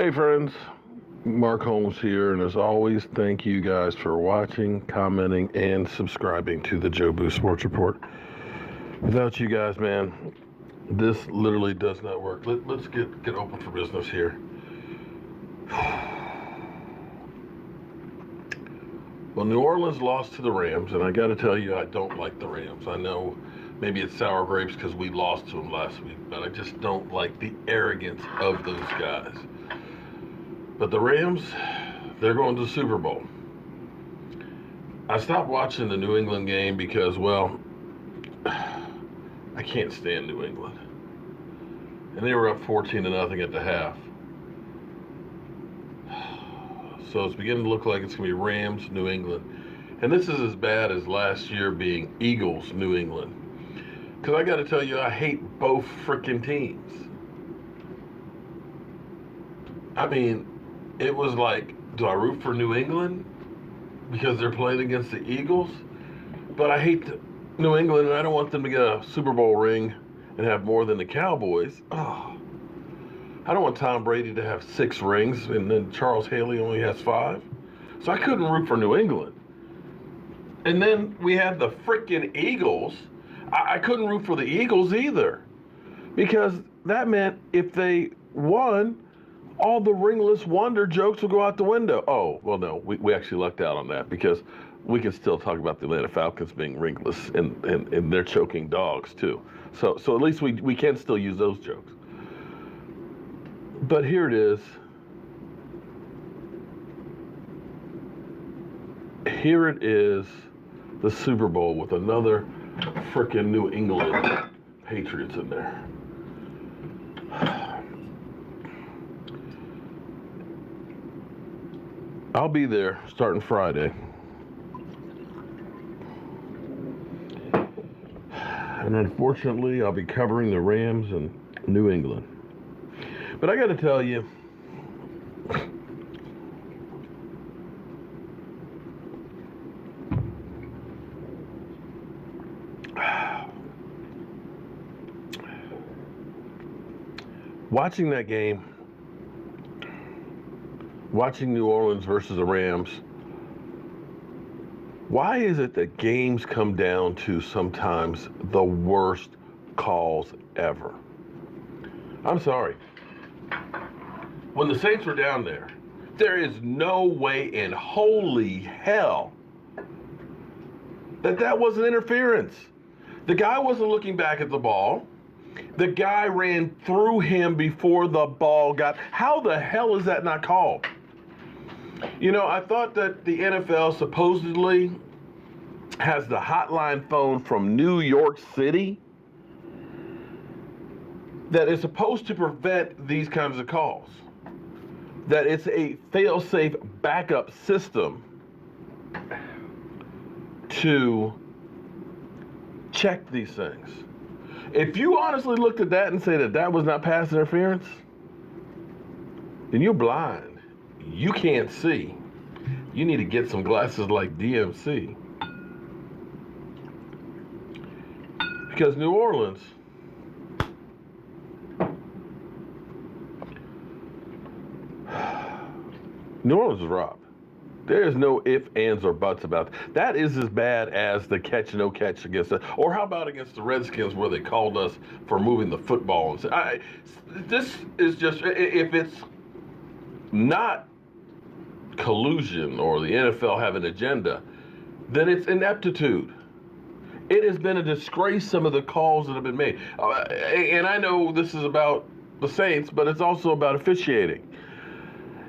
Hey friends, Mark Holmes here, and as always, thank you guys for watching, commenting, and subscribing to the Joe Boo Sports Report. Without you guys, man, this literally does not work. Let's get open for business here. Well, New Orleans lost to the Rams, and I got to tell you, I don't like the Rams. I know maybe it's sour grapes because we lost to them last week, but I just don't like the arrogance of those guys. But the Rams, they're going to the Super Bowl. I stopped watching the New England game because, well, I can't stand New England. And they were up 14-0 at the half. So it's beginning to look like it's going to be Rams, New England. And this is as bad as last year being Eagles, New England. Because I got to tell you, I hate both freaking teams. I mean, it was like, do I root for New England because they're playing against the Eagles? But I hate New England, and I don't want them to get a Super Bowl ring and have more than the Cowboys. Oh, I don't want Tom Brady to have 6 rings, and then Charles Haley only has 5. So I couldn't root for New England. And then we had the freaking Eagles. I couldn't root for the Eagles either, because that meant if they won, all the ringless wonder jokes would go out the window. Oh, well, no, we actually lucked out on that, because we can still talk about the Atlanta Falcons being ringless, and they're choking dogs too. So at least we can still use those jokes. But here it is. Here it is, the Super Bowl with another frickin' New England Patriots in there. I'll be there starting Friday. And unfortunately, I'll be covering the Rams and New England. But I got to tell you, watching that game, watching New Orleans versus the Rams, why is it that games come down to sometimes the worst calls ever? I'm sorry. When the Saints were down there is no way in holy hell that wasn't interference. The guy wasn't looking back at the ball. The guy ran through him before the ball got. How the hell is that not called? You know, I thought that the NFL supposedly has the hotline phone from New York City that is supposed to prevent these kinds of calls. That it's a fail-safe backup system to check these things. If you honestly looked at that and say that was not pass interference, then you're blind. You can't see. You need to get some glasses like DMC. Because New Orleans, was robbed. There is no ifs, ands, or buts about that. That is as bad as the catch, no catch against us. Or how about against the Redskins, where they called us for moving the football? And this is just, if it's not collusion or the NFL have an agenda, then it's ineptitude. It has been a disgrace, some of the calls that have been made. And I know this is about the Saints, but it's also about officiating.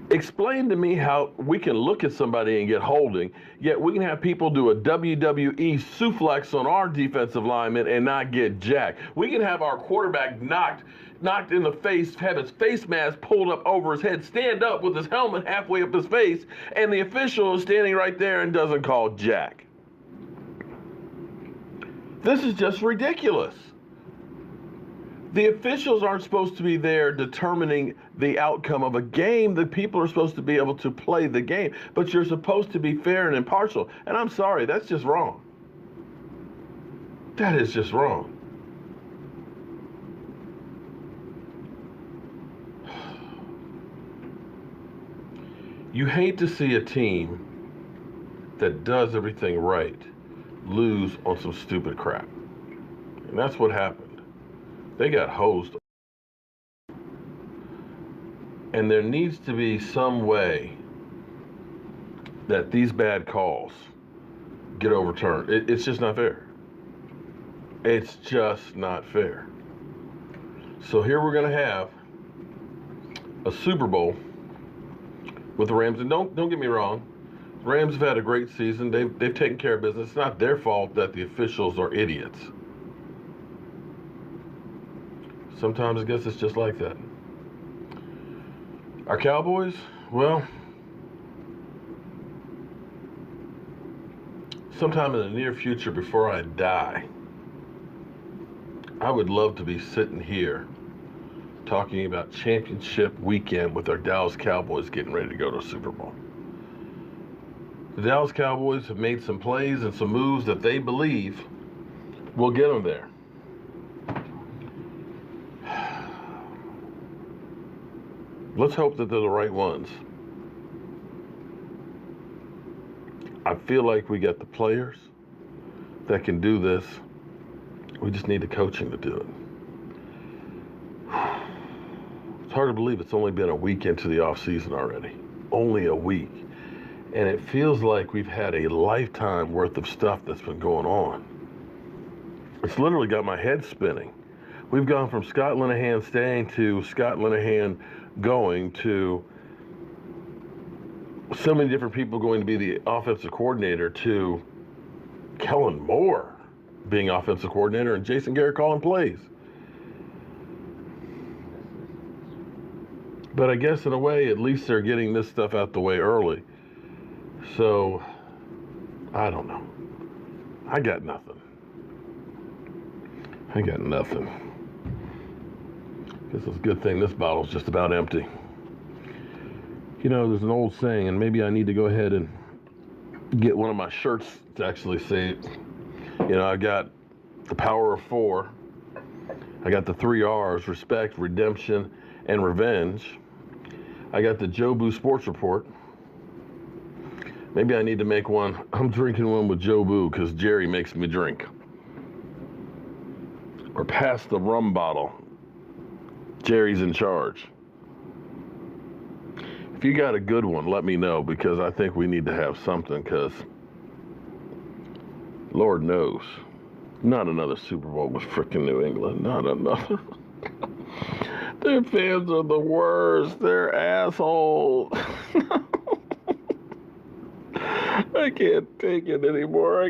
Explain to me how we can look at somebody and get holding, yet we can have people do a WWE suplex on our defensive lineman and not get jacked. We can have our quarterback knocked in the face, have his face mask pulled up over his head, stand up with his helmet halfway up his face, and the official is standing right there and doesn't call jack. This is just ridiculous. The officials aren't supposed to be there determining the outcome of a game. The people are supposed to be able to play the game. But you're supposed to be fair and impartial. And I'm sorry, that's just wrong. That is just wrong. You hate to see a team that does everything right lose on some stupid crap. And that's what happened. They got hosed. And there needs to be some way that these bad calls get overturned. It's just not fair. It's just not fair. So here we're going to have a Super Bowl with the Rams. And don't get me wrong, Rams have had a great season. They've taken care of business. It's not their fault that the officials are idiots. Sometimes I guess it's just like that. Our Cowboys, well, sometime in the near future before I die, I would love to be sitting here talking about championship weekend with our Dallas Cowboys getting ready to go to a Super Bowl. The Dallas Cowboys have made some plays and some moves that they believe will get them there. Let's hope that they're the right ones. I feel like we got the players that can do this. We just need the coaching to do it. It's hard to believe it's only been a week into the offseason already. Only a week. And it feels like we've had a lifetime worth of stuff that's been going on. It's literally got my head spinning. We've gone from Scott Linehan staying to Scott Linehan going to so many different people going to be the offensive coordinator to Kellen Moore being offensive coordinator and Jason Garrett calling plays. But I guess in a way, at least they're getting this stuff out the way early. So, I don't know. I got nothing. This is a good thing this bottle's just about empty. You know, there's an old saying, and maybe I need to go ahead and get one of my shirts to actually say, you know, I got the power of 4. I got the 3 R's, respect, redemption, and revenge. I got the Jobu Sports Report. Maybe I need to make one. I'm drinking one with Jobu because Jerry makes me drink. Or pass the rum bottle. Jerry's in charge. If you got a good one, let me know, because I think we need to have something, because Lord knows, not another Super Bowl with frickin' New England. Not another. Their fans are the worst. They're assholes. I can't take it anymore.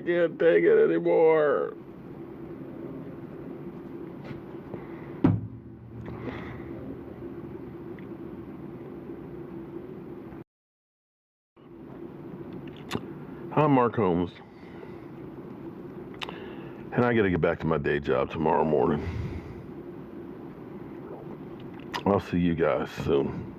I'm Mark Holmes, and I got to get back to my day job tomorrow morning. I'll see you guys soon.